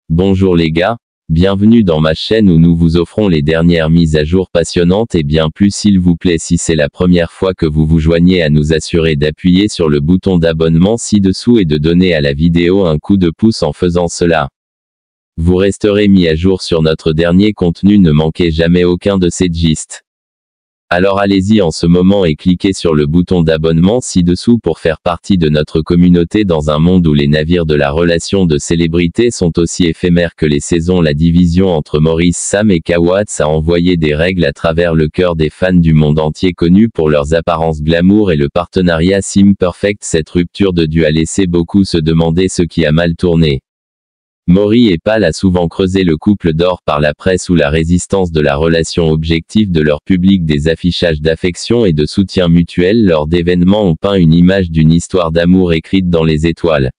Bonjour les gars, bienvenue dans ma chaîne où nous vous offrons les dernières mises à jour passionnantes et bien plus s'il vous plaît si c'est la première fois que vous vous joignez à nous assurer d'appuyer sur le bouton d'abonnement ci-dessous et de donner à la vidéo un coup de pouce en faisant cela. Vous resterez mis à jour sur notre dernier contenu, ne manquez jamais aucun de ces gists. Alors allez-y en ce moment et cliquez sur le bouton d'abonnement ci-dessous pour faire partie de notre communauté dans un monde où les navires de la relation de célébrité sont aussi éphémères que les saisons. La division entre Maurice, Sam et Kawatz a envoyé des règles à travers le cœur des fans du monde entier connus pour leurs apparences glamour et le partenariat Sim Perfect. Cette rupture de duo a laissé beaucoup se demander ce qui a mal tourné. Maury et Pal a souvent creusé le couple d'or par la presse ou la résistance de la relation objective de leur public. Des affichages d'affection et de soutien mutuel lors d'événements ont peint une image d'une histoire d'amour écrite dans les étoiles.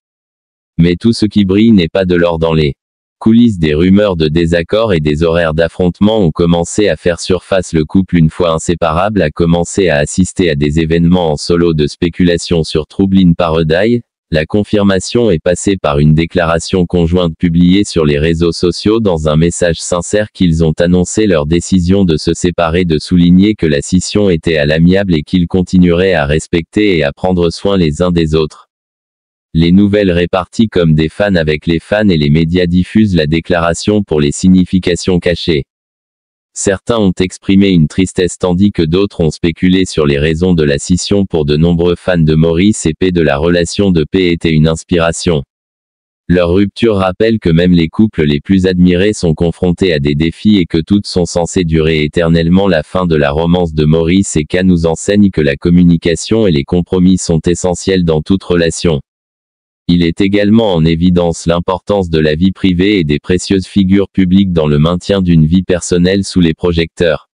Mais tout ce qui brille n'est pas de l'or dans les coulisses. Des rumeurs de désaccords et des horaires d'affrontement ont commencé à faire surface. Le couple, une fois inséparable, a commencé à assister à des événements en solo de spéculation sur Trouble in Paradise. La confirmation est passée par une déclaration conjointe publiée sur les réseaux sociaux dans un message sincère qu'ils ont annoncé leur décision de se séparer, de souligner que la scission était à l'amiable et qu'ils continueraient à respecter et à prendre soin les uns des autres. Les nouvelles réparties comme des fans avec les fans et les médias diffusent la déclaration pour les significations cachées. Certains ont exprimé une tristesse tandis que d'autres ont spéculé sur les raisons de la scission. Pour de nombreux fans de Maurice et P, de la relation de P était une inspiration. Leur rupture rappelle que même les couples les plus admirés sont confrontés à des défis et que toutes sont censées durer éternellement. La fin de la romance de Maurice et K nous enseigne que la communication et les compromis sont essentiels dans toute relation. Il est également en évidence l'importance de la vie privée et des précieuses figures publiques dans le maintien d'une vie personnelle sous les projecteurs.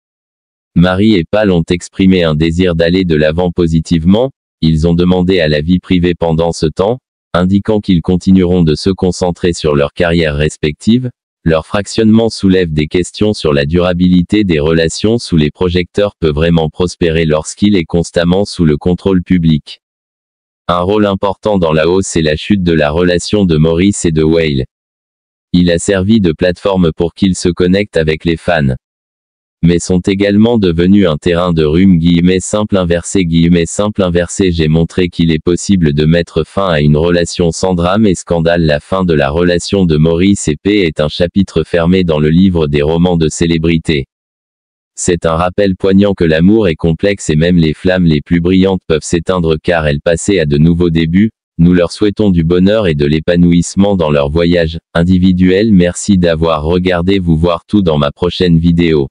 Marie et Pal ont exprimé un désir d'aller de l'avant positivement, ils ont demandé à la vie privée pendant ce temps, indiquant qu'ils continueront de se concentrer sur leurs carrières respectives. Leur fractionnement soulève des questions sur la durabilité des relations sous les projecteurs. Peut vraiment prospérer lorsqu'il est constamment sous le contrôle public. Un rôle important dans la hausse et la chute de la relation de Maurice et de Whale. Il a servi de plateforme pour qu'ils se connectent avec les fans. Mais sont également devenus un terrain de rhume simple inversé. J'ai montré qu'il est possible de mettre fin à une relation sans drame et scandale. La fin de la relation de Maurice et P est un chapitre fermé dans le livre des romans de célébrité. C'est un rappel poignant que l'amour est complexe et même les flammes les plus brillantes peuvent s'éteindre car elles passaient à de nouveaux débuts. Nous leur souhaitons du bonheur et de l'épanouissement dans leur voyage individuel. Merci d'avoir regardé. Vous voir tout dans ma prochaine vidéo.